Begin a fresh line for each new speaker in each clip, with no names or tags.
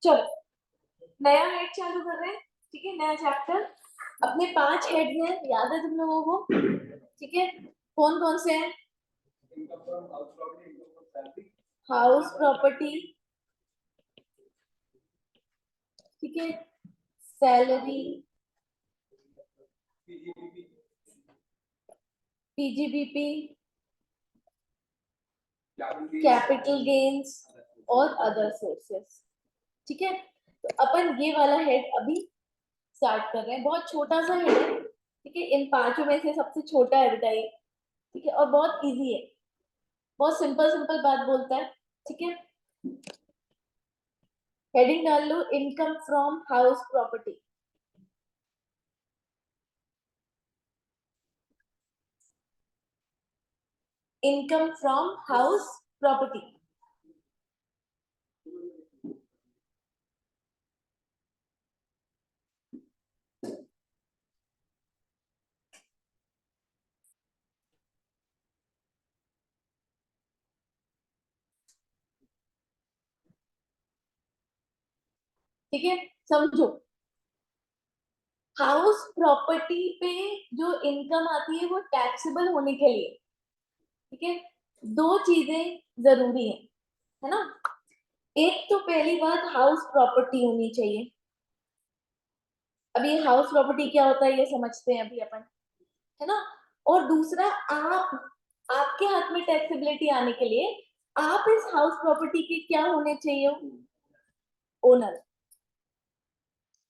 चलो नया हेड चालू कर रहे हैं। ठीक है, नया चैप्टर। अपने 5 हेड्स हैं, याद है तुम लोगों को? ठीक है, कौन कौन से हैं? हाउस प्रॉपर्टी, ठीक है, सैलरी, पीजीबीपी, कैपिटल गेन्स और अदर सोर्सेस। ठीक है, तो अपन ये वाला हेड अभी स्टार्ट कर रहे हैं। बहुत छोटा सा हेड है, ठीक है, इन पांचों में से सबसे छोटा है बेटा ये। ठीक है, और बहुत इजी है, बहुत सिंपल सिंपल बात बोलता है। ठीक है, हेडिंग डाल लो, income from house property. Income from house property. ठीक है, समझो, हाउस प्रॉपर्टी पे जो इनकम आती है वो टैक्सेबल होने के लिए, ठीक है, दो चीजें जरूरी है ना। एक तो पहली बात, हाउस प्रॉपर्टी होनी चाहिए। अभी हाउस प्रॉपर्टी क्या होता है ये समझते हैं अभी अपन, है ना। और दूसरा, आप आपके हाथ में टैक्सेबिलिटी आने के लिए आप इस हाउस प्रॉपर्टी के क्या होने चाहिए? ओनर।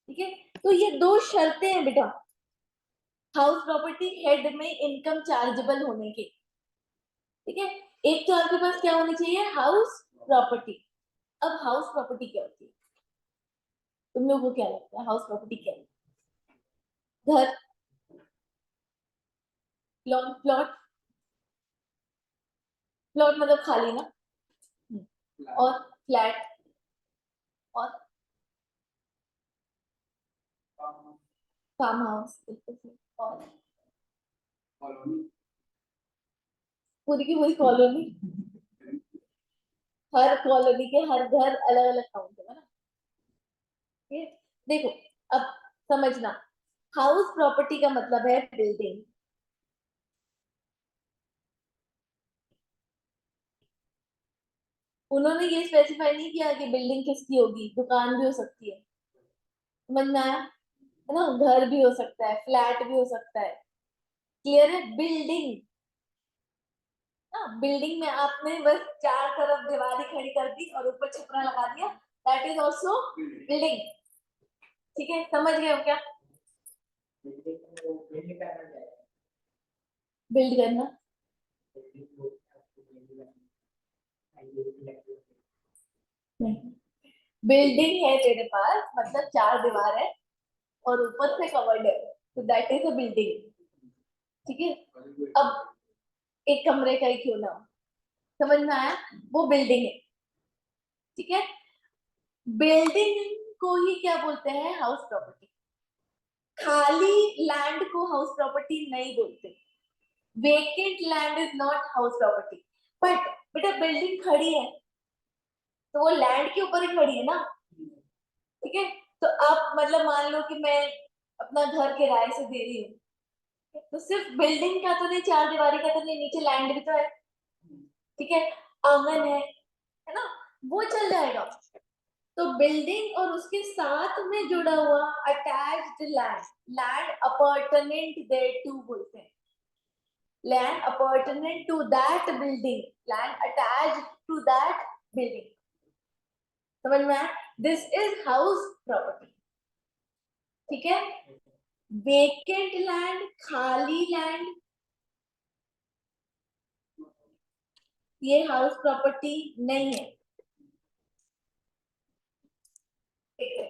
ठीक है, तो ये दो शर्तें हैं बेटा हाउस प्रॉपर्टी हेड में इनकम चार्जेबल होने की। ठीक है, एक तो आपके पास क्या होनी चाहिए? House property. अब हाउस प्रॉपर्टी क्या होती है? तुम लोगों को क्या लगता है हाउस प्रॉपर्टी क्या है? घर, प्लॉट, प्लॉट, प्लॉट मतलब खाली ना। और फ्लैट, और फार्म हाउस, और पूरी की पूरी कॉलोनी। हर कॉलोनी के हर घर अलग अलग काउंट है ना। ये देखो, अब समझना, हाउस प्रॉपर्टी का मतलब है बिल्डिंग। उन्होंने ये स्पेसिफाई नहीं किया कि बिल्डिंग किसकी होगी, दुकान भी हो सकती है। समझ में आया? है ना, घर भी हो सकता है, फ्लैट भी हो सकता है। क्लियर है? बिल्डिंग ना, बिल्डिंग में आपने बस चार तरफ दीवारें खड़ी कर दी और ऊपर छपरा लगा दिया, दैट इज ऑल्सो बिल्डिंग। ठीक है, समझ गए हो क्या? बिल्ड करना, नहीं, बिल्डिंग है तेरे पास मतलब चार दीवार है और ऊपर से कवर्ड है, तो दैट इज अ बिल्डिंग। ठीक है, अब एक कमरे का ही क्यों ना हो, समझ में आया? वो बिल्डिंग है। ठीक है, बिल्डिंग को ही क्या बोलते हैं? House property. खाली लैंड को हाउस प्रॉपर्टी नहीं बोलते। Vacant land is not house property. But बेटा बिल्डिंग खड़ी है तो वो लैंड के ऊपर ही खड़ी है ना। ठीक है, तो आप मतलब मान लो कि मैं अपना घर किराए से दे रही हूँ, तो सिर्फ बिल्डिंग का तो नहीं, चार दीवारी का तो नहीं, नीचे लैंड भी तो है। ठीक है, आंगन है ना, वो चल जाएगा। तो बिल्डिंग और उसके साथ में जुड़ा हुआ attached land, land appurtenant thereto बोलते हैं। Land appurtenant to that building, land attached to that building. समझ में आया? This is house property. ठीक है, वेकेंट लैंड, खाली लैंड, ये हाउस प्रॉपर्टी नहीं है। ठीक है,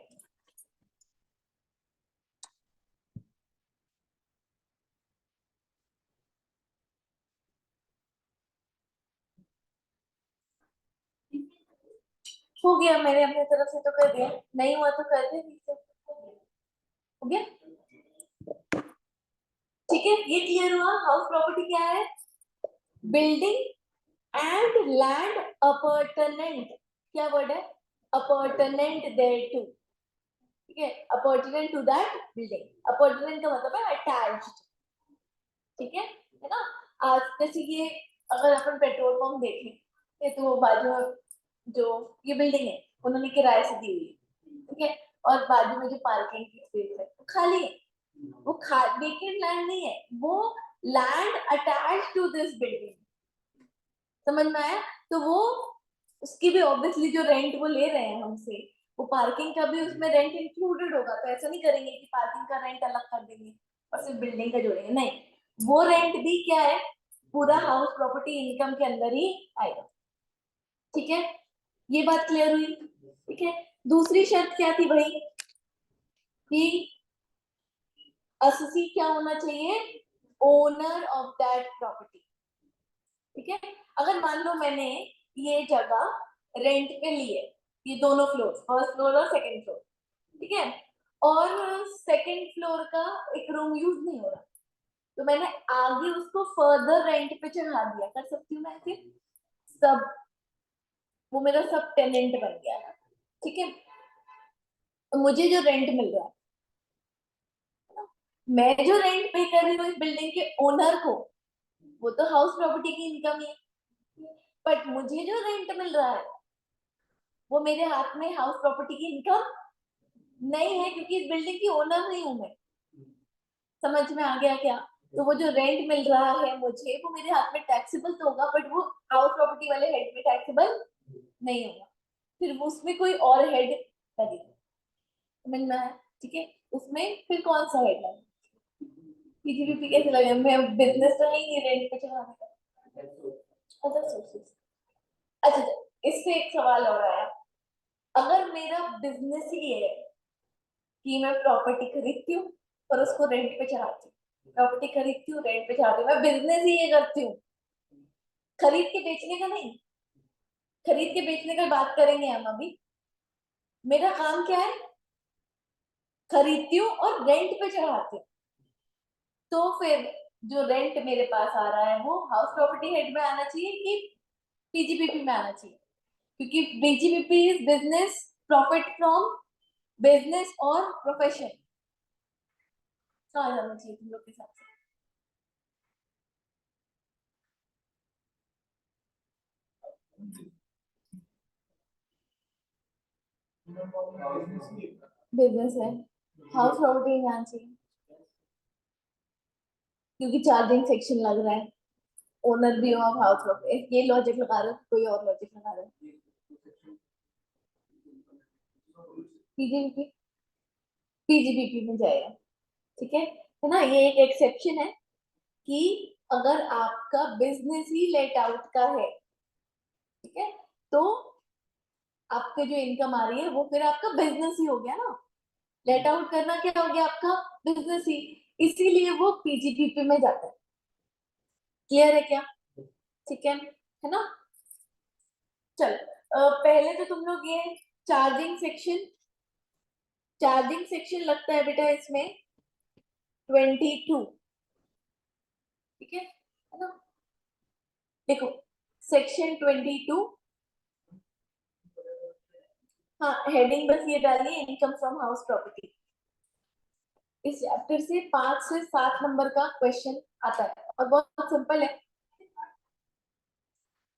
हो गया, मैंने अपनी तरफ से तो कर दिया, नहीं हुआ तो कर दे नीचे। हो गया? ठीक है, ये क्लियर हुआ हाउस प्रॉपर्टी क्या है? बिल्डिंग एंड लैंड अपर्टनेंट, क्या वर्ड है? अपॉर्टनेंट देयर टू, ठीक है, अपॉर्टनेंट टू दैट बिल्डिंग, अपॉर्टनेंट का मतलब है अटैच्ड, ठीक है ना। आज जैसे ये अगर अपन पेट्रोल पंप देखें तो बाजू में जो ये बिल्डिंग है उन्होंने किराए से दी हुई है, ठीक है, और बाजू में जो पार्किंग की स्पेस है वो खाली है, वो वेकेंट लैंड नहीं है, वो land attach to this building, समझ में आया। तो वो उसकी भी ऑब्वियसली जो रेंट वो ले रहे हैं हमसे, वो पार्किंग का भी उसमें रेंट इंक्लूडेड होगा, तो ऐसा नहीं करेंगे कि पार्किंग का रेंट अलग कर देंगे और सिर्फ बिल्डिंग का जोड़ेंगे, नहीं, वो रेंट भी क्या है, पूरा हाउस प्रॉपर्टी इनकम के अंदर ही आएगा, ठीक है, ये बात क्लियर हुई, ठीक है। दूसरी शर्त क्या थी भाई, कि अससी क्या होना चाहिए, ओनर ऑफ दैट प्रॉपर्टी, ठीक है। अगर मान लो मैंने ये जगह रेंट पे ली है, ये दोनों फ्लोर, फर्स्ट फ्लोर और सेकंड फ्लोर, ठीक है, और सेकंड फ्लोर का एक रूम यूज नहीं हो रहा, तो मैंने आगे उसको फर्दर रेंट पे चढ़ा दिया, कर सकती हूँ मैं ऐसे, सब वो मेरा सब टेनेंट बन गया, ठीक है। तो मुझे जो रेंट मिल रहा है, मैं जो रेंट पे कर रही हूँ इस बिल्डिंग के ओनर को, वो तो हाउस प्रॉपर्टी की इनकम है, बट मुझे जो रेंट मिल रहा है वो मेरे हाथ में हाउस प्रॉपर्टी की इनकम नहीं है, क्योंकि इस बिल्डिंग की ओनर नहीं हूं मैं, समझ में आ गया क्या। तो वो जो रेंट मिल रहा है मुझे, वो मेरे हाथ में टैक्सेबल तो होगा, बट वो हाउस प्रॉपर्टी वाले हेड में टैक्सेबल नहीं होगा, फिर वो उसमें कोई और हेड लगेगा, समझ में आया, ठीक है। उसमें फिर कौन सा हेड लगेगा, पीजीबीपी कैसे लगेगा, मैं बिजनेस तो है ही रेंट पे चलाने का, अदर सोर्सेस। अच्छा अच्छा, इससे एक सवाल और आया, अगर मेरा बिजनेस ही है कि मैं प्रॉपर्टी खरीदती हूँ और उसको रेंट पे चढ़ाती हूँ, प्रॉपर्टी खरीदती हूँ रेंट पे चढ़ाती हूँ, मैं बिजनेस ही ये करती हूँ, खरीद के बेचने का नहीं, खरीद के बेचने का बात करेंगे हम अभी, मेरा काम क्या है, खरीदती हूँ और रेंट पे चढ़ाती हूँ, तो फिर जो रेंट मेरे पास आ रहा है वो हाउस प्रॉपर्टी हेड में आना चाहिए कि पीजीबीपी में आना चाहिए, क्योंकि PGBP is business profit from business और प्रोफेशन, कहाँ जाना चाहिए तुम लोग के हिसाब से, बिजनेस है, हाउस प्रॉपर्टी जाना चाहिए, क्योंकि चार्जिंग सेक्शन लग रहा है, ओनर भी हो आप हाउस प्रॉपर्टी, ये लॉजिक लगा रहे हो, कोई और लॉजिक लगा रहे हो, पीजीबीपी, पीजीबीपी में जाएगा, ठीक है ना, ये एक एक्सेप्शन है कि अगर आपका बिजनेस ही लेट आउट का है, ठीक है, तो आपके जो इनकम आ रही है वो फिर आपका बिजनेस ही हो गया ना, लेट आउट करना क्या हो गया आपका, बिजनेस ही, इसीलिए वो पीजीबीपी में जाता है, क्लियर है क्या, ठीक है ना। चल पहले तो तुम लोग ये चार्जिंग सेक्शन, चार्जिंग सेक्शन लगता है बेटा इसमें 22, ठीक है ना, देखो सेक्शन 22, हाँ हेडिंग बस ये डालिए, इनकम फ्रॉम हाउस प्रॉपर्टी, इस चैप्टर से 5 से 7 नंबर का क्वेश्चन आता है और बहुत सिंपल है,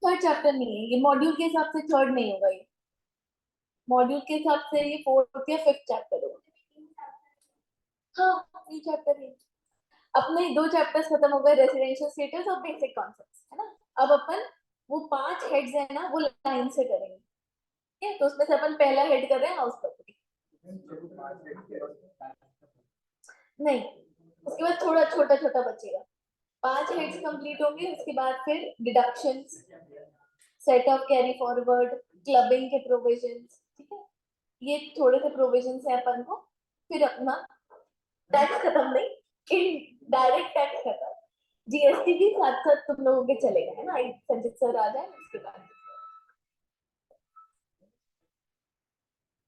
थर्ड चैप्टर नहीं है ये, मॉड्यूल के हिसाब से थर्ड नहीं होगा ये, मॉड्यूल के हिसाब से ये फोर्थ या फिफ्थ चैप्टर होगा, हाँ ये चैप्टर है, अपने 2 चैप्टर्स खत्म हो गए, रेसिडेंशियल स्टेटस और बेसिक कॉन्सेप्ट्स, है ना, अब अपन वो 5 हेड्स है ना वो लाइन से करेंगे, ठीक है, तो उसमें से अपन पहला हेड कर रहे हैं हाउस प्रॉपर्टी, नहीं उसके बाद थोड़ा छोटा छोटा बचेगा, 5 हेड्स कंप्लीट होंगे, उसके बाद फिर deductions, set of carry forward, clubbing के प्रोविजंस, ठीक है, ये थोड़े से प्रोविजंस है अपन को, फिर अपना टैक्स खत्म नहीं, डायरेक्ट टैक्स खत्म, जीएसटी भी साथ साथ तुम लोगों के चलेगा, है ना, संजीत सर आ जाए उसके बाद,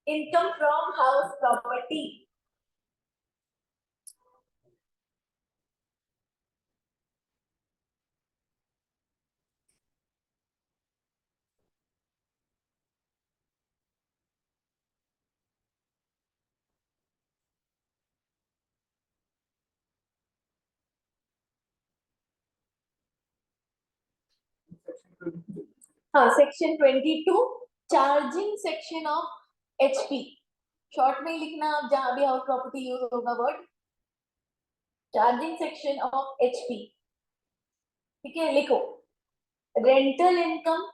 इनकम फ्रॉम हाउस प्रॉपर्टी, हाँ, section 22 charging section of HP, short में ही लिखना आप, जहां भी हाउस प्रॉपर्टी यूज होगा word, charging section of HP. ठीक है, लिखो rental income,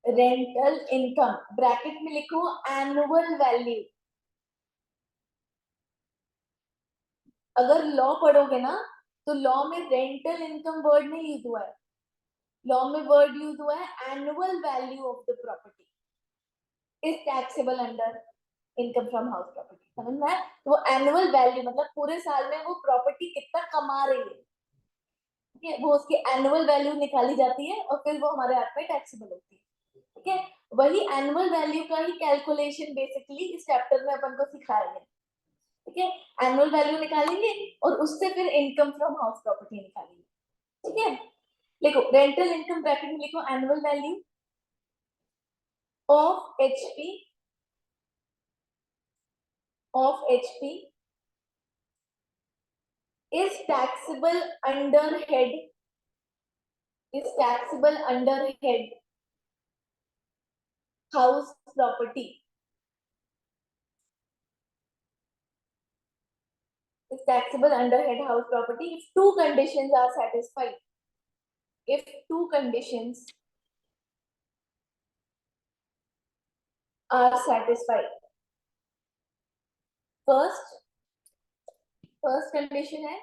rental income bracket में लिखो एनुअल वैल्यू। अगर लॉ पढ़ोगे ना तो लॉ में रेंटल इनकम वर्ड नहीं यूज हुआ है, लॉ में वर्ड यूज हुआ है annual value of the property is taxable under income from house property. समझ में आया? तो वो एनुअल वैल्यू मतलब पूरे साल में वो प्रॉपर्टी कितना कमा रही है, ठीक है, वो उसकी एनुअल वैल्यू निकाली जाती है और फिर वो हमारे हाथ में टैक्सेबल होती है। ठीक है, वही एनुअल वैल्यू का ही कैलकुलेशन बेसिकली इस चैप्टर में अपन को सिखाएंगे। ठीक है, एनुअल वैल्यू निकालेंगे और उससे फिर इनकम फ्रॉम हाउस प्रॉपर्टी निकालेंगे। ठीक है, लिखो रेंटल इनकम ब्रैकेट में लिखो annual value of HP, of HP is taxable under head, is taxable under head house property, is taxable under head house property if two conditions are satisfied, if two conditions are satisfied. first first condition है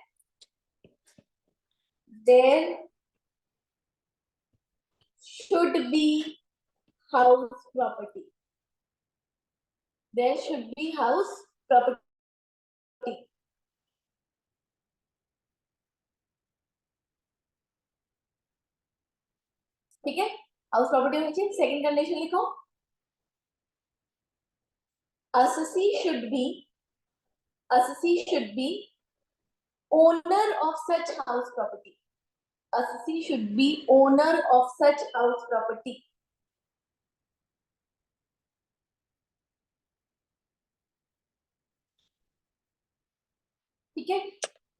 there should be house property, there should be house property। ठीक है, house property होनी चाहिए। Second condition लिखो assessee should be, assessee should be owner of such house property, assessee should be owner of such house property। ठीक है,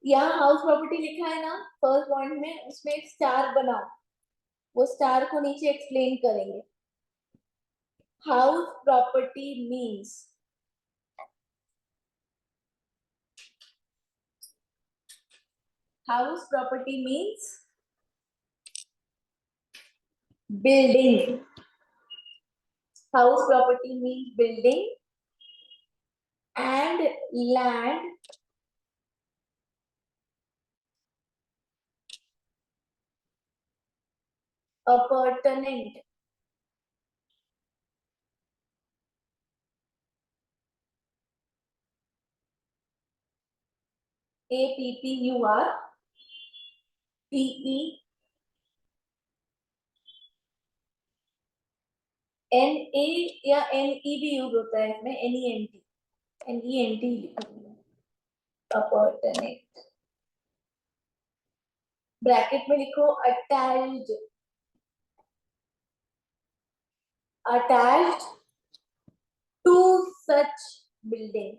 यहाँ house property लिखा है ना फर्स्ट पॉइंट में, उसमें एक स्टार बनाओ, वो स्टार को नीचे एक्सप्लेन करेंगे। House property means, house property means building, house property means building and land appurtenant, APPURTENA या NE भी यूज होता है इसमें, NENT appurtenant। ब्रैकेट में लिखो attached, attached to such building।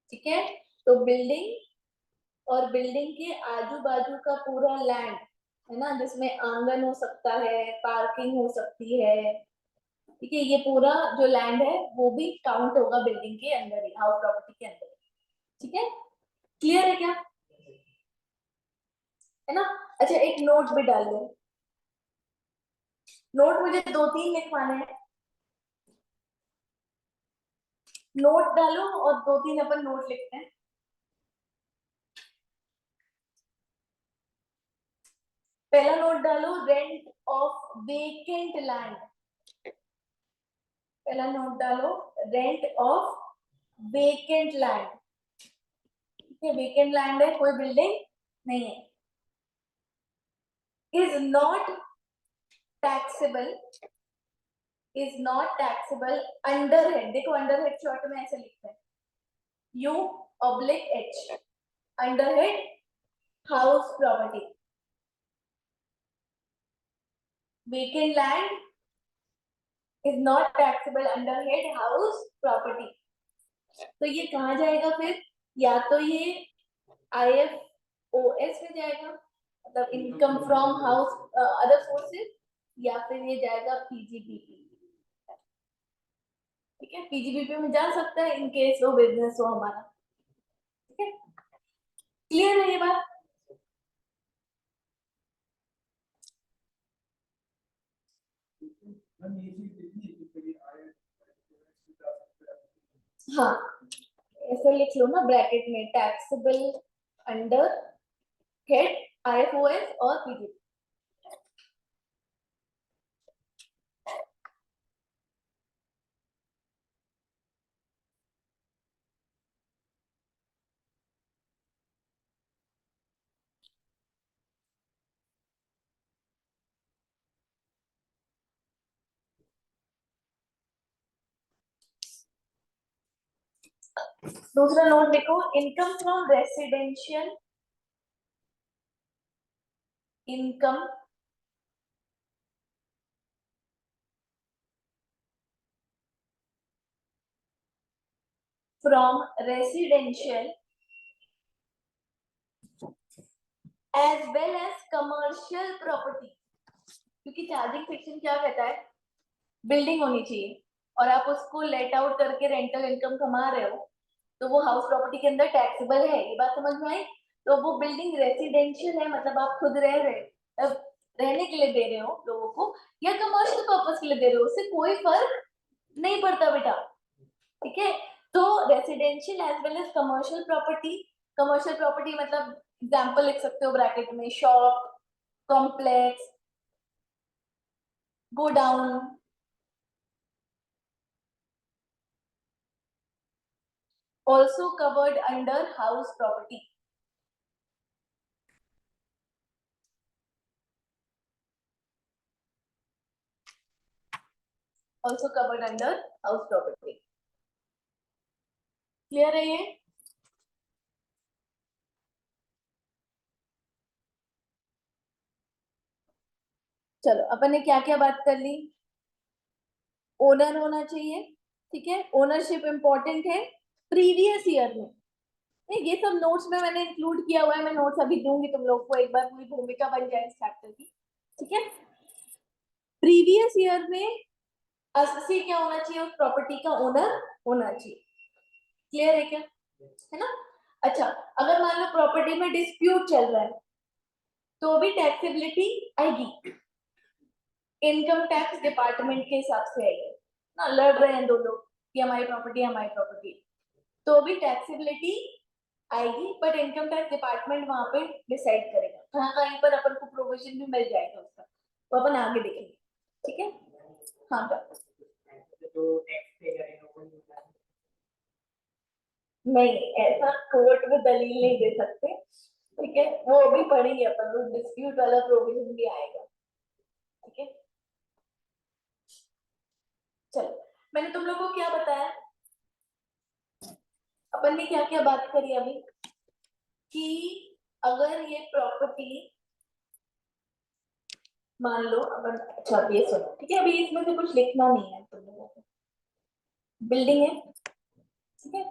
ठीक है, तो बिल्डिंग और बिल्डिंग के आजू बाजू का पूरा लैंड है ना, जिसमें आंगन हो सकता है, पार्किंग हो सकती है, ठीक है, ये पूरा जो लैंड है वो भी काउंट होगा बिल्डिंग के अंदर ही, हाउस प्रॉपर्टी के अंदर। ठीक है, क्लियर है क्या, है ना? अच्छा, एक नोट भी डाल दो, नोट मुझे 2-3 लिखवाने हैं, नोट डालो और 2-3 अपन नोट लिखते हैं। पहला नोट डालो रेंट ऑफ वेकेंट लैंड, पहला नोट डालो रेंट ऑफ वेकेंट लैंड। ठीक है, वेकेंट लैंड है, कोई बिल्डिंग नहीं है। Is not taxable, is not taxable under head, देखो अंडर हेड शॉर्ट में ऐसे लिखते हैं U/H, under head house property, vacant land is not taxable under head house property। तो ये कहाँ जाएगा फिर? या तो ये IFOS में जाएगा, मतलब income from house other sources, या फिर ये जाएगा PGBP। ठीक है, PGBP में जा सकता है इन केस वो बिजनेस हो हमारा। ठीक है, क्लियर है ये बात? हाँ, ऐसे लिख लो ना ब्रैकेट में, टैक्सेबल अंडर हेड IFOS और PGBP। दूसरा नोट लिखो, income from residential income from residential as well as commercial property. क्योंकि चार्जिंग सेक्शन क्या कहता है, बिल्डिंग होनी चाहिए और आप उसको लेट आउट करके रेंटल इनकम कमा रहे हो, तो वो हाउस प्रॉपर्टी के अंदर टैक्सेबल है। ये बात समझ में आई? तो वो बिल्डिंग रेसिडेंशियल है, मतलब आप खुद रह रहे हो, अब रहने के लिए दे रहे हो लोगों को, या कमर्शियल पर्पस के लिए दे रहे हो, उससे कोई फर्क नहीं पड़ता बेटा। ठीक है, तो residential as well as commercial property. Commercial property मतलब एग्जांपल लिख सकते हो ब्रैकेट में, shop, complex, godown, also covered under house property। also covered under house property। Clear है ये? चलो, अपन ने क्या क्या बात कर ली? ओनर होना चाहिए, ठीक है, ओनरशिप इंपॉर्टेंट है प्रीवियस ईयर में। नहीं, ये सब नोट्स में मैंने इंक्लूड किया हुआ है, मैं नोट्स अभी दूंगी तुम लोग को, एक बार पूरी भूमिका बन जाए इस चैप्टर की। ठीक है, प्रीवियस ईयर में असली क्या होना चाहिए, उस प्रॉपर्टी का ओनर होना चाहिए। क्लियर है क्या? है ना? अच्छा, अगर मान लो प्रॉपर्टी में डिस्प्यूट चल रहा है, तो भी टैक्सेबिलिटी आएगी, इनकम टैक्स डिपार्टमेंट के हिसाब से आएगी ना। लड़ रहे हैं दो लोग कि हमारी प्रॉपर्टी हमारी प्रॉपर्टी, तो भी टैक्सेबिलिटी आएगी, बट इनकम टैक्स डिपार्टमेंट वहां पे डिसाइड करेगा। कहाँ कहीं पर अपन को प्रोविजन भी मिल जाएगा उसका, तो अपन आगे देखेंगे। ठीक है, हाँ नहीं, ऐसा कोर्ट में दलील नहीं दे सकते। ठीक है, वो भी पढ़ेंगे अपन, वो डिस्प्यूट वाला प्रोविजन भी आएगा। ठीक है, चलो, मैंने तुम लोगों को क्या बताया, अपन ने क्या क्या बात करी अभी, कि अगर ये प्रॉपर्टी मान लो अपन, अच्छा ये सुनो, ठीक है, अभी इसमें से कुछ लिखना नहीं है तुम लोगों को, बिल्डिंग है, ठीक है।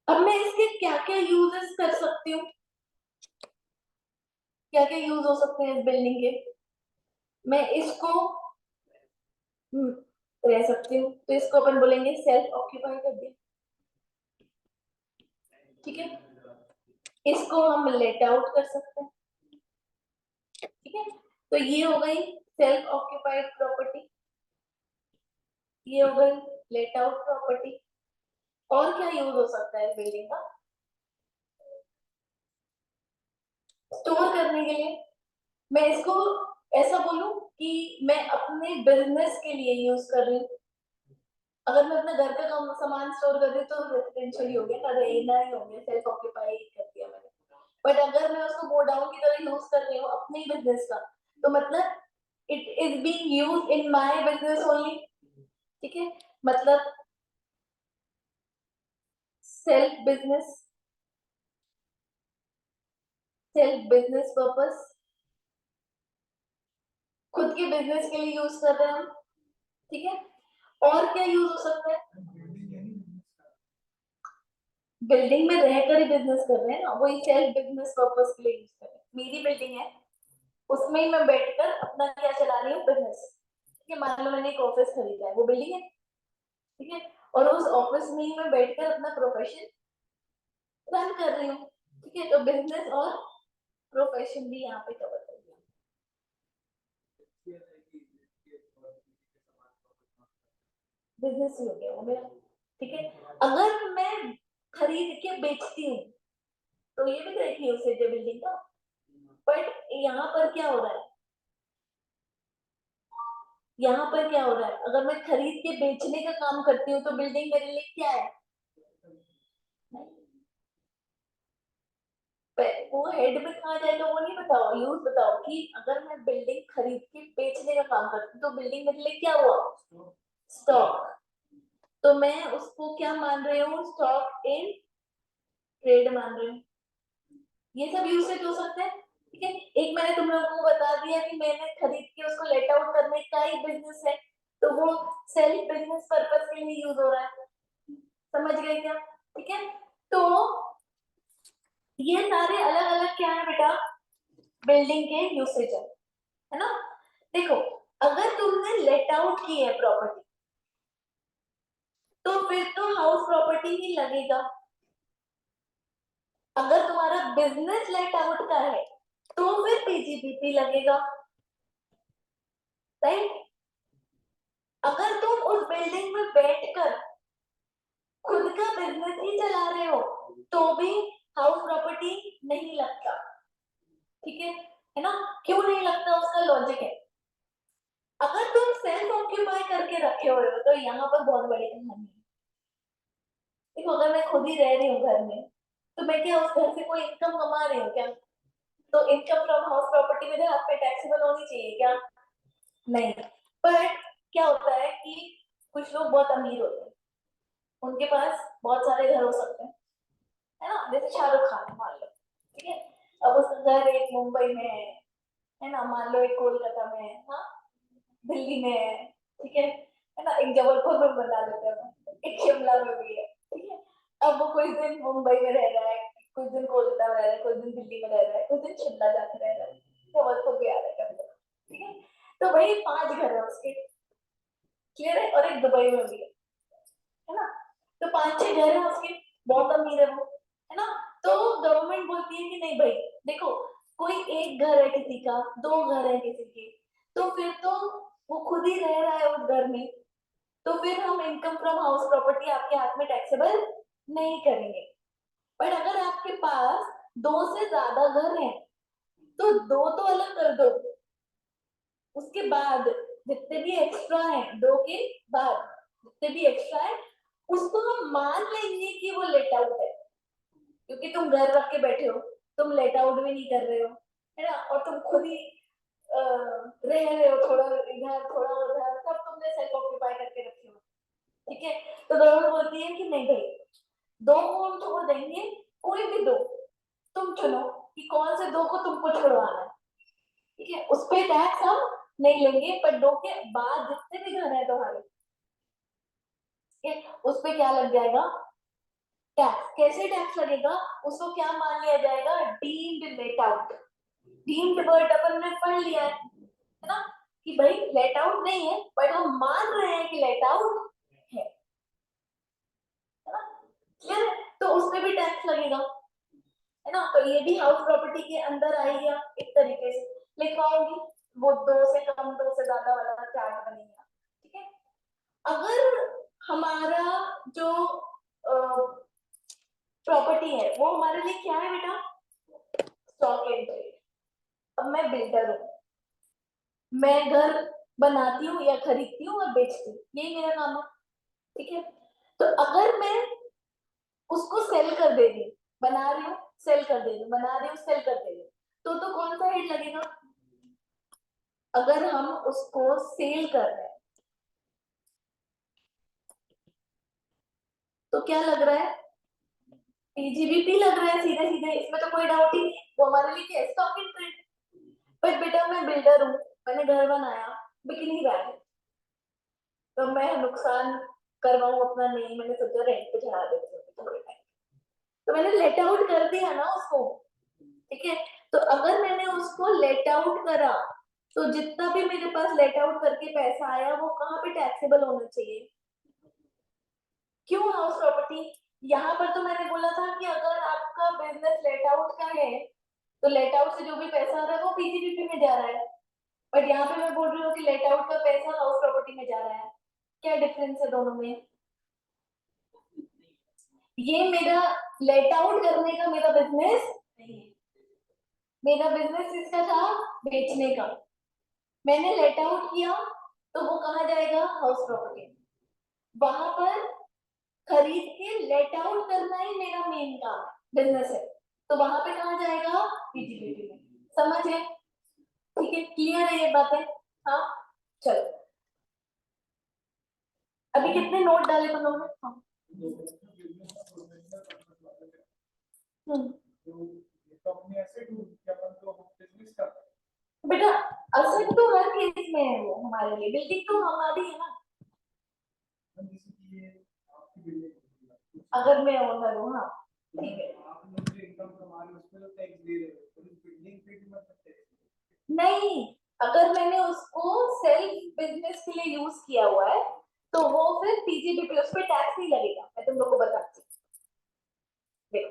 अब मैं इसके क्या क्या यूजेस कर सकती हूँ, क्या क्या यूज हो सकते हैं इस बिल्डिंग के? मैं इसको रह सकती हूँ, तो इसको अपन बोलेंगे सेल्फ ऑक्यूपाई कर दिया। ठीक है, इसको हम लेट आउट कर सकते हैं। ठीक है, तो ये हो गई सेल्फ ऑक्यूपाइड प्रॉपर्टी, ये हो गई लेट आउट प्रॉपर्टी। और क्या यूज हो सकता है इस बिल्डिंग का? स्टोर करने के लिए। मैं इसको ऐसा बोलूं कि मैं अपने बिजनेस के लिए यूज कर रही हूँ। अगर मैं अपने घर का सामान स्टोर कर रही हूँ तो रेजिडेंशियल ही हो गया ना, रहना ही हो गया, सेल्फ ऑक्यूपाई कर दिया मैंने। बट अगर मैं उसको गोडाउन की तरह यूज कर रही हूँ अपने ही बिजनेस का, तो मतलब it is being used in my business only. ठीक है, मतलब self business, self business purpose, खुद के बिजनेस के लिए यूज कर रहे हैं हम। ठीक है, और क्या यूज हो सकता है? बिल्डिंग में रहकर ही बिजनेस कर रहे हैं ना, वही सेल्फ बिजनेस पर्पस के लिए यूज कर रहे हैं। मेरी बिल्डिंग है, उसमें ही मैं बैठकर अपना क्या चला रही हूँ, बिजनेस। ठीक है, मान लो मैंने एक ऑफिस खरीदा है, वो बिल्डिंग है। ठीक है, और उस ऑफिस में ही मैं बैठकर अपना प्रोफेशन रन कर रही हूँ। ठीक है, तो बिजनेस और प्रोफेशन भी यहाँ पे कवर कर दिया। बिजनेस ही हो गया वो मेरा। ठीक है, अगर मैं खरीद के बेचती हूँ तो ये भी देखिए उसे जो बिल्डिंग का। बट यहाँ पर क्या हो रहा है, यहाँ पर क्या हो रहा है, अगर मैं खरीद के बेचने का काम करती हूँ तो बिल्डिंग मेरे लिए क्या है, वो हेड में कहा जाए तो वो नहीं बताओ, यूज बताओ कि अगर मैं बिल्डिंग खरीद के बेचने का काम करती हूँ तो बिल्डिंग मेरे लिए क्या हुआ, स्टॉक। तो मैं उसको क्या मान रही हूँ, स्टॉक इन ट्रेड मान रही हूँ। ये सब यूसेज हो सकते हैं। ठीक है, एक मैंने तुम लोगों को बता दिया कि मैंने खरीद के उसको लेट आउट करने का ही बिजनेस है, तो वो सेल्फ बिजनेस पर्पस के लिए यूज हो रहा है। समझ गए क्या? ठीक है, तो ये सारे अलग अलग क्या है बेटा, बिल्डिंग के यूसेज है ना। देखो, अगर तुमने लेट आउट की है प्रॉपर्टी तो फिर तो हाउस प्रॉपर्टी ही लगेगा। अगर तुम्हारा बिजनेस लेट आउट का है तो फिर पीजीबीपी लगेगा, राइट। अगर तुम उस बिल्डिंग में बैठकर खुद का बिजनेस ही चला रहे हो तो भी हाउस प्रॉपर्टी नहीं लगता। ठीक है ना। क्यों नहीं लगता, उसका लॉजिक है। अगर तुम सेल्फ ऑक्यूपाई करके रखे हुए हो तो यहाँ पर बहुत बड़ी कहानी है। देखो, अगर मैं खुद ही रह रही हूँ घर में तो मैं क्या उस घर से कोई इनकम कमा रही हूँ क्या? तो इनकम फ्रॉम हाउस प्रॉपर्टी मेरे हाथ पे टैक्सेबल होनी चाहिए क्या? नहीं। पर क्या होता है कि कुछ लोग बहुत अमीर होते हैं, उनके पास बहुत सारे घर हो सकते हैं, है ना। जैसे शाहरुख खान मान लो, ठीक है, अब उसका घर एक मुंबई में है ना, मान लो एक कोलकाता में है, हाँ, दिल्ली में है, ठीक है ना, एक जबलपुर में बना लेते हैं, एक शिमला में भी है। ठीक है, अब वो कुछ दिन मुंबई में रह रहा है, कुछ दिन कोलकाता में रह रहा है, कुछ दिन दिल्ली में रह रहा है, कुछ दिन शिमला जाके रह रहा है, जबलपुर भी आ रहा है कभी कभी। ठीक है, तो वही 5 घर है उसके, क्लियर है, और एक दुबई में भी है ना। तो 5-6 घर है उसके, बहुत अमीर है वो, है ना। तो गवर्नमेंट बोलती है कि नहीं भाई, देखो, कोई एक घर है किसी का, 2 घर है किसी के, तो फिर तो वो खुद ही रह रहा है उस घर में, तो फिर हम इनकम फ्रॉम हाउस प्रॉपर्टी आपके हाथ में टैक्सेबल नहीं करेंगे। पर अगर आपके पास 2 से ज्यादा घर हैं तो दो तो अलग कर दो, उसके बाद जितने भी एक्स्ट्रा हैं, 2 के बाद जितने भी एक्स्ट्रा है उसको हम मान लेंगे कि वो लेट आउट है, क्योंकि तुम घर रख के बैठे हो, तुम लेट आउट भी नहीं कर रहे हो, है ना, और तुम खुद ही रह रहे हो, थोड़ा इधर थोड़ा उधर, सब तुमने सेल्फ ऑक्यूपाई करके रखे हो। ठीक है, तो गवर्नमेंट बोलती है कि नहीं भाई, 2 को हम तुमको देंगे, कोई भी 2 तुम चुनो कि कौन से 2 को तुमको छुड़वाना है। ठीक है, उस पे टैक्स हम नहीं लेंगे, पर 2 के बाद जितने भी घर है तुम्हारे, उस पे क्या लग जाएगा, टैक्स। कैसे टैक्स लगेगा, उसको क्या मान लिया जाएगा, deemed let out. Deemed word अपन ने पढ़ लिया है ना, कि भाई लेट आउट नहीं है बट हम मान रहे हैं कि लेट आउट है ना, क्लियर है। तो उस पे भी टैक्स लगेगा, है ना। तो ये भी हाउस प्रॉपर्टी के अंदर आएगा, एक तरीके से लिखवाओगी, वो 2 से कम 2 से ज्यादा वाला चार्ट बनेगा। ठीक है, अगर हमारा जो प्रॉपर्टी है वो हमारे लिए क्या है बेटा, स्टॉक एंट्री। अब मैं बिल्डर हूँ, मैं घर बनाती हूँ या खरीदती हूँ और बेचती हूँ, यही मेरा काम है। ठीक है, तो अगर मैं उसको सेल कर दे रही हूँ, बना रही हूँ सेल कर दे रही हूँ, बना रही हूँ सेल कर दे रही हूँ, तो कौन सा हेड लगेगा, अगर हम उसको सेल कर रहे हैं तो क्या लग रहा है, पीजीबीपी लग रहा है सीधे सीधे, इसमें तो कोई डाउट ही नहीं, वो हमारे लिए क्या है, स्टॉक इन ट्रेड। बट बेटा मैं बिल्डर हूँ, मैंने घर बनाया, बिक नहीं रहा है, तो मैं नुकसान करवाऊं अपना नहीं, मैंने सोचा रेंट पे चढ़ा देती हूँ थोड़े टाइम, तो मैंने लेट आउट कर दिया ना उसको, ठीक है। तो अगर मैंने उसको लेट आउट करा तो जितना भी मेरे पास लेट आउट करके पैसा आया वो कहाँ पे टैक्सेबल होना चाहिए? क्यों हाउस प्रॉपर्टी? यहाँ पर तो मैंने बोला था कि अगर आपका बिजनेस लेट आउट का है तो लेट आउट से जो भी पैसा आ रहा है वो पीजीबीपी में जा रहा है, बट यहाँ पे मैं बोल रही हूँ कि लेट आउट का पैसा हाउस प्रॉपर्टी में जा रहा है। क्या डिफरेंस है दोनों में? ये मेरा लेट आउट करने का मेरा बिजनेस नहीं है, मेरा बिजनेस इसका था बेचने का। मैंने लेट आउट किया तो वो कहाँ जाएगा? House property. वहां पर खरीद के लेट आउट करना ही मेरा मेन काम बिजनेस है, तो वहां पे कहाँ जाएगा? पीजीबीपी में। समझ गए? ठीक है, क्लियर है ये बातें? हाँ, चलो। अभी कितने नोट डाले तुम लोगों ने? हाँ। हम्म। बेटा असेट तो हर केस में है, वो हमारे लिए बिल्डिंग तो हमारी है ना। अगर मैं ओनर हूँ, हाँ ठीक है। नहीं, अगर मैंने उसको सेल्फ बिजनेस के लिए यूज किया हुआ है तो वो फिर पीजीबीपी, उस पर टैक्स नहीं लगेगा। मैं तुम लोग को बताती हूँ, देखो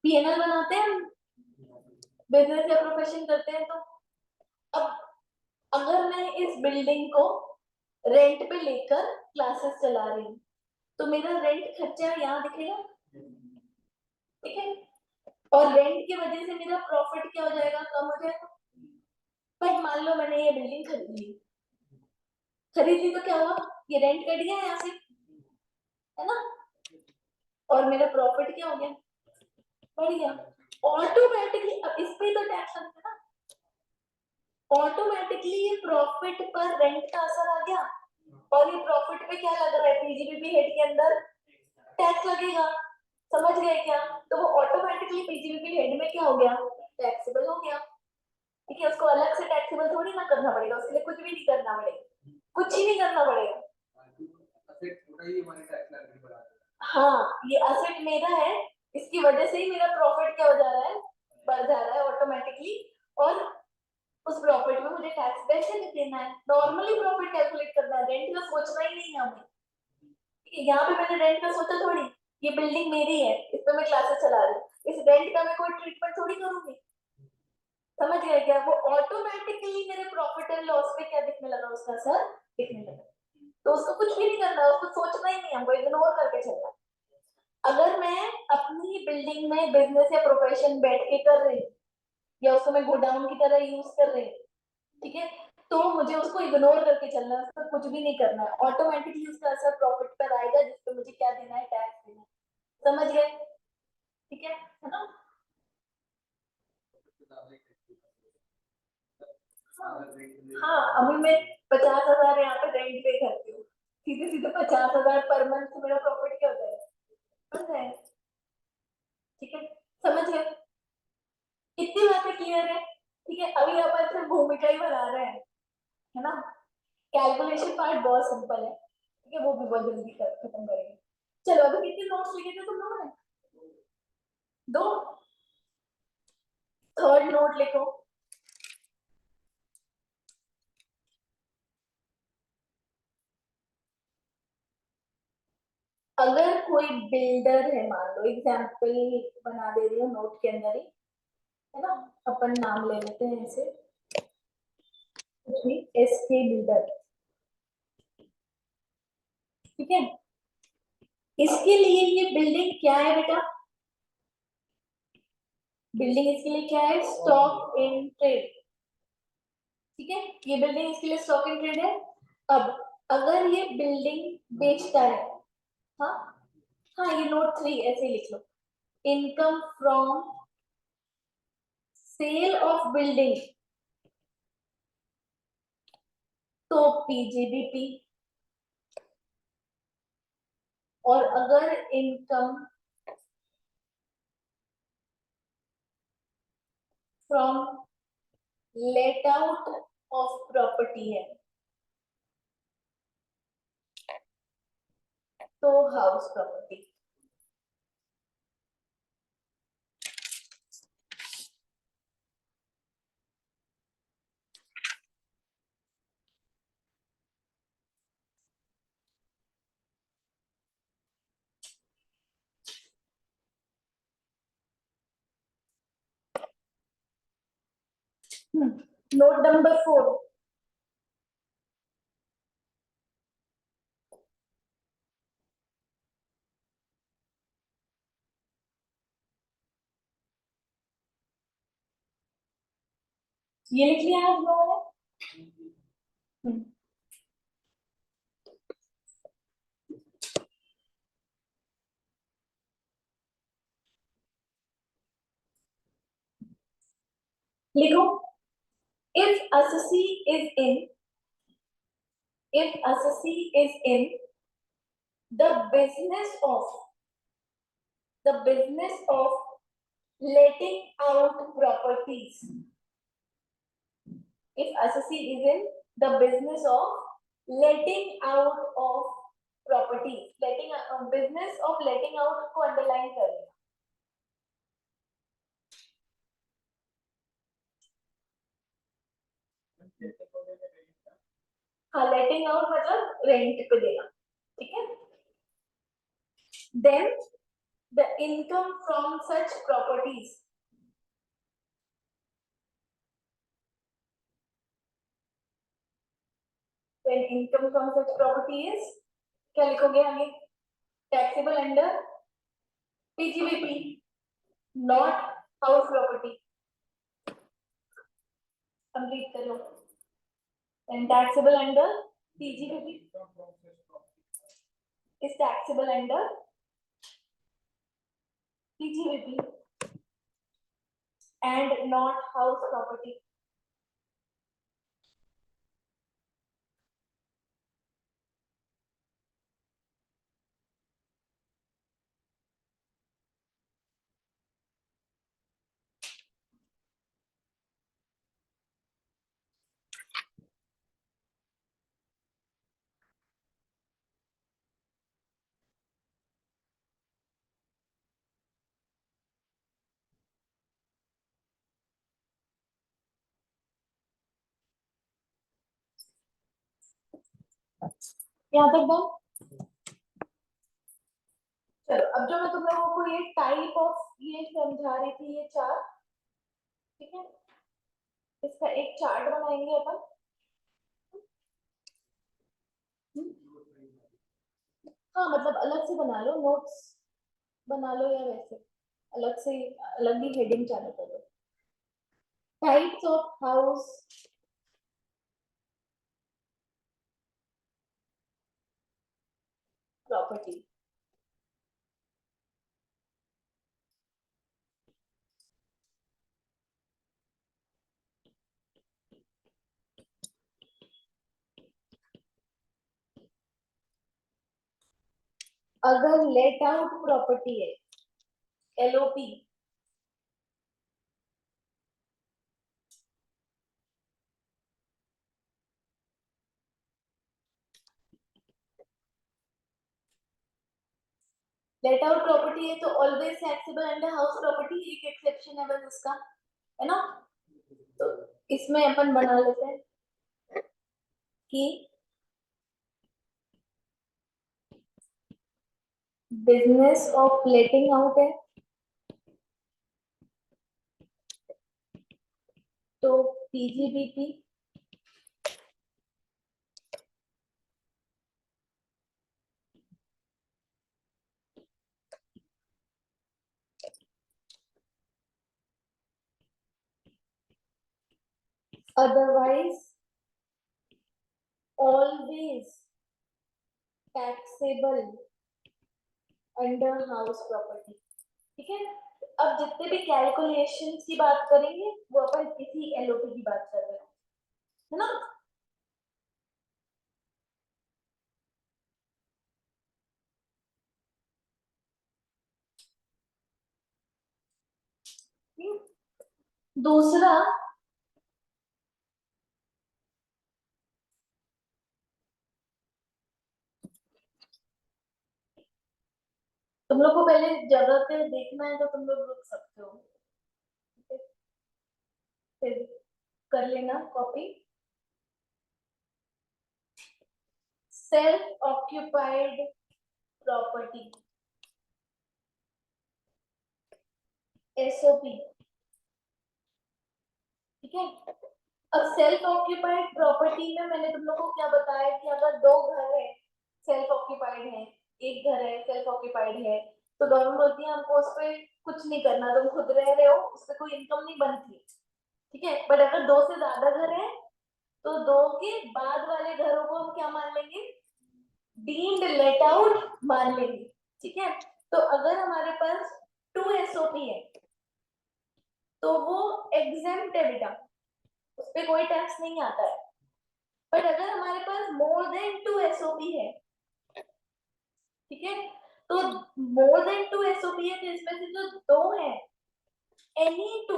पीएनएल बनाते हैं, बिजनेस या प्रोफेशन करते हैं, तो अब अगर मैं इस बिल्डिंग को रेंट पे लेकर क्लासेस चला रही हूँ तो मेरा रेंट खर्चा यहाँ दिखेगा, ठीक है। और रेंट की वजह से मेरा प्रॉफिट क्या हो जाएगा? कम हो जाएगा। बट मान लो मैंने ये बिल्डिंग खरीद ली तो क्या हुआ? ये रेंट कट गया यहाँ से, है ना, और मेरा प्रॉफिट क्या हो गया? बढ़ गया। ऑटोमेटिकली अब इस पे तो टैक्स लगता है ना, ऑटोमेटिकली ये प्रॉफिट पर रेंट का असर आ गया, और ये प्रॉफिट पे क्या लग रहा है? पीजीबीपी हेड के अंदर टैक्स लगेगा। समझ गए क्या? तो वो ऑटोमेटिकली पीजीबीपी हेड में क्या हो गया? टैक्सेबल हो गया, ठीक है। उसको अलग से टैक्सेबल थोड़ी ना करना पड़ेगा, उसके लिए कुछ भी नहीं करना पड़ेगा, कुछ ही नहीं करना पड़ेगा। हाँ, ये असेट मेरा है, इसकी वजह से ही मेरा प्रॉफिट क्या हो जा रहा है? बढ़ जा रहा है ऑटोमेटिकली। और उस प्रॉफिट में मुझे टैक्स वैसे नहीं देना है, नॉर्मली प्रॉफिट कैलकुलेट करना है, रेंट का सोचना ही नहीं है हमें। यहाँ पे मैंने रेंट का सोचा थोड़ी, ये बिल्डिंग मेरी है, इस पे मैं क्लासेस चला रही हूँ, इस रेंट का मैं कोई ट्रीटमेंट थोड़ी करूंगी। समझ गए क्या? वो ऑटोमेटिकली मेरे प्रॉफिट एंड लॉस पे क्या दिखने लगा? उसका असर दिखने लगा। तो उसको कुछ भी नहीं करना, उसको सोचना ही नहीं, हमको इग्नोर करके चलना। अगर मैं अपनी बिल्डिंग में बिजनेस या प्रोफेशन बैठ के कर रही हूँ या उसको मैं गोडाउन की तरह यूज कर रही हूँ, ठीक है, तो मुझे उसको इग्नोर करके चलना है, उसका कुछ भी नहीं करना है। ऑटोमेटिकली उसका असर प्रॉफिट पर आएगा, जिसपे मुझे क्या देना है? टैक्स देना है। समझ गए? ठीक है ना? हाँ, अभी मैं 50,000 यहाँ पे रेंट पे करती हूँ, सीधे सीधे 50,000 पर मंथ मेरा प्रॉफिट क्या हो जाएगा? बढ़ जाएगा, ठीक है। समझ गए? इतनी बातें क्लियर है? ठीक है, अभी अपन सिर्फ भूमिका ही बना रहे हैं, है ना। कैलकुलेशन पार्ट बहुत सिंपल है, ठीक है, वो भी बहुत जल्दी खत्म करेंगे। चलो, अभी कितने नोट्स लिखे थे तुम लोगों ने? दो। थर्ड नोट लिखो। अगर कोई बिल्डर है, मान लो एग्जाम्पल बना दे रही हूँ नोट के अंदर ही, है ना, अपन नाम ले लेते हैं इसे, एसके बिल्डर, ठीक है। इसके लिए ये बिल्डिंग क्या है बेटा? बिल्डिंग इसके लिए क्या है? स्टॉक इन ट्रेड, ठीक है। ये बिल्डिंग इसके लिए स्टॉक इन ट्रेड है। अब अगर ये बिल्डिंग बेचता है, हाँ, हाँ, ये नोट 3 ऐसे ही लिख लो, income from sale of building, तो पीजीबीपी। और अगर income from let out of property है तो हाउस प्रॉपर्टी। नोट नंबर 4, ये लिख लिया आप लोगों ने? लिखो, if Asasi is in, if Asasi is in the business of, the business of letting out properties. If Asasi is in the business of letting out of properties, letting business of letting out को underline करें. हाँ, letting out मतलब rent पे देना, ठीक है? Then the income from such properties, when income from such property is, क्या लिखोगे आगे? Taxable under PGBP, not house property. Complete करो. And taxable under PGBP is taxable under PGBP and not house property. यहाँ तक बात? चलो, अब जो मैं तुम लोगों को ये टाइप ऑफ ये समझा रही थी, ये चार, ठीक है, इसका एक चार्ट बनाएंगे अपन. हाँ, मतलब अलग से बना लो, नोट्स बना लो या वैसे अलग से, अलग ही हेडिंग चालू करो. Types of house property. अगर लेट आउट प्रॉपर्टी है, एलओपी, लेट आउट प्रॉपर्टी है तो always taxable under house property. एक एक्सेप्शन है बस इसका, है ना? तो इसमें अपन बना लेते हैं कि बिजनेस ऑफ लेटिंग आउट है तो PGBP otherwise always taxable under house property. ठीक है? अब जितने भी कैलकुलेशंस की बात करेंगे वो अपन इसी एलओपी की बात कर रहे हैं, है ना? दूसरा, तुम लोग को पहले जगह पे देखना है तो तुम लोग रुक सकते हो, फिर कर लेना copy. Self occupied property, SOP, ठीक है? सेल्फ ऑक्यूपाइड प्रॉपर्टी में मैंने तुम लोगों को क्या बताया कि अगर दो घर है सेल्फ ऑक्यूपाइड है, एक घर है सेल्फ ऑक्यूपाइड है, तो गवर्नमेंट बोलती है हमको उस पर कुछ नहीं करना, तुम खुद रह रहे हो, उस पर कोई इनकम नहीं बनती, ठीक है। बट अगर दो से ज्यादा घर है तो दो के बाद वाले घरों को हम क्या मान लेंगे, डीम्ड लेट आउट मान लेंगे, ठीक है। तो अगर हमारे पास 2 एसओपी है तो वो एग्जेम्प्ट है बेटा, उस पर कोई टैक्स नहीं आता है। बट अगर हमारे पास मोर देन 2 एसओपी है, ठीक है, तो मोर देन 2 एसओपी है तो इसमें से जो दो है any two,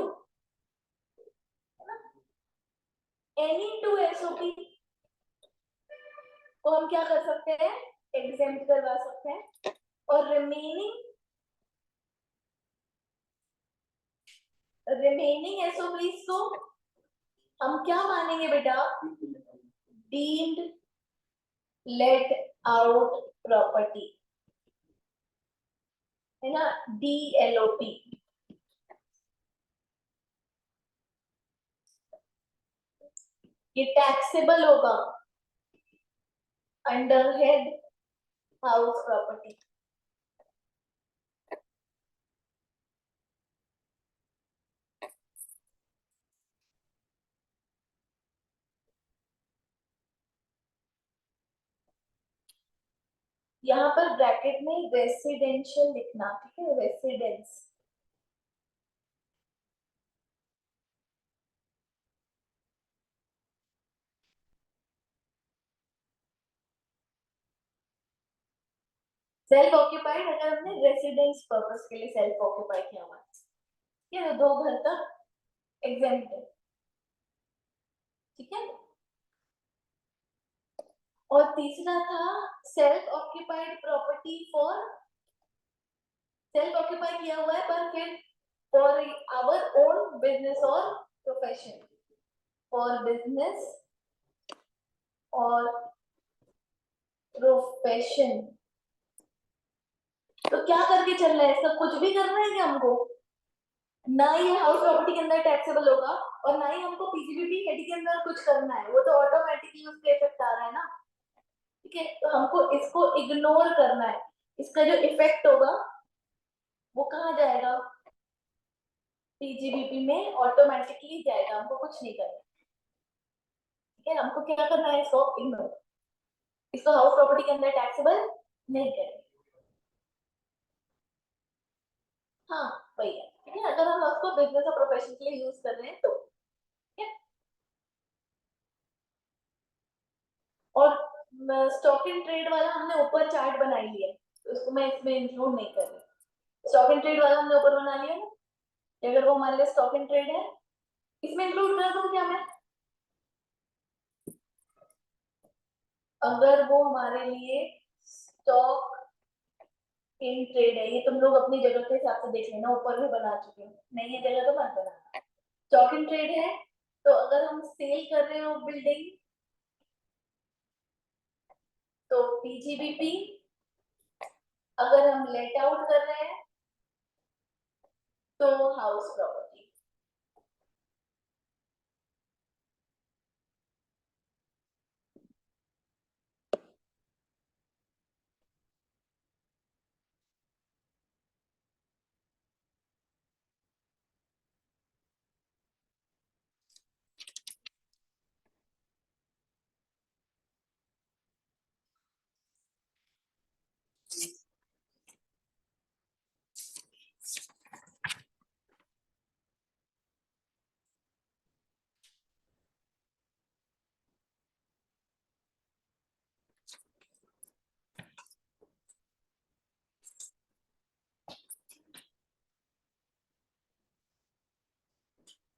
any two SOP को हम क्या कर सकते हैं, एग्जेम्प्ट करवा सकते हैं। और रिमेनिंग एसओपीज को हम क्या मानेंगे बेटा, डीम्ड लेट आउट प्रॉपर्टी, है ना, डीएलओपी। ये टैक्सेबल होगा अंडर हेड हाउस प्रॉपर्टी। यहाँ पर ब्रैकेट में रेसिडेंशियल लिखना, ठीक है, रेसिडेंस। सेल्फ ऑक्यूपाइड अगर हमने रेसिडेंस पर्पस के लिए सेल्फ ऑक्यूपाई किया हुआ है, ये दो घर तक एग्जेम्प्ट है, ठीक है। और तीसरा था self occupied property for, self occupy किया हुआ है पर फिर फॉर आवर ओन बिजनेस और प्रोफेशन, फॉर बिजनेस और प्रोफेशन। तो क्या करके चल रहा है, इसका कुछ भी करना है क्या हमको, ना ये हाउस प्रॉपर्टी के अंदर टैक्सेबल होगा और ना ही हमको पीजीबीपी हेड के अंदर कुछ करना है, वो तो ऑटोमेटिकली उसका इफेक्ट आ रहा है ना, ठीक है। तो हमको इसको इग्नोर करना है, इसका जो इफेक्ट होगा वो कहाँ जाएगा, पीजीबीपी में ऑटोमेटिकली जाएगा, हमको कुछ नहीं करना, ठीक है। हमको क्या करना है, इसको इग्नोर, इसको हाउस प्रॉपर्टी के अंदर टैक्सेबल नहीं करेंगे, हाँ वही है, ठीक है। अगर हम उसको बिजनेस और प्रोफेशन के लिए यूज कर रहे हैं तो, ठीक है। और स्टॉक इन ट्रेड वाला हमने ऊपर चार्ट बनाई लिया है, तो उसको मैं इसमें इंक्लूड नहीं कर रही। स्टॉक इन ट्रेड वाला हमने ऊपर बना लिया ना, अगर वो हमारे लिए स्टॉक इन ट्रेड है, इसमें इंक्लूड कर दूं क्या मैं, अगर वो हमारे लिए स्टॉक इन ट्रेड है, ये तुम लोग अपनी जगह के हिसाब से देख लेना, ऊपर भी बना चुके हो, नहीं है जगह तो मत बनाना। स्टॉक इन ट्रेड है तो अगर हम सेल कर रहे हो बिल्डिंग तो पीजीबीपी, अगर हम लेट आउट कर रहे हैं तो हाउस प्रॉपर्टी।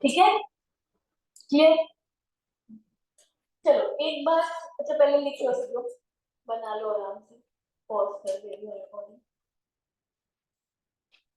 ठीक है, क्लियर। चलो एक बार, अच्छा पहले लिख लो सब लोग, बना लो आराम से, पॉज कर दे रिकॉर्डिंग।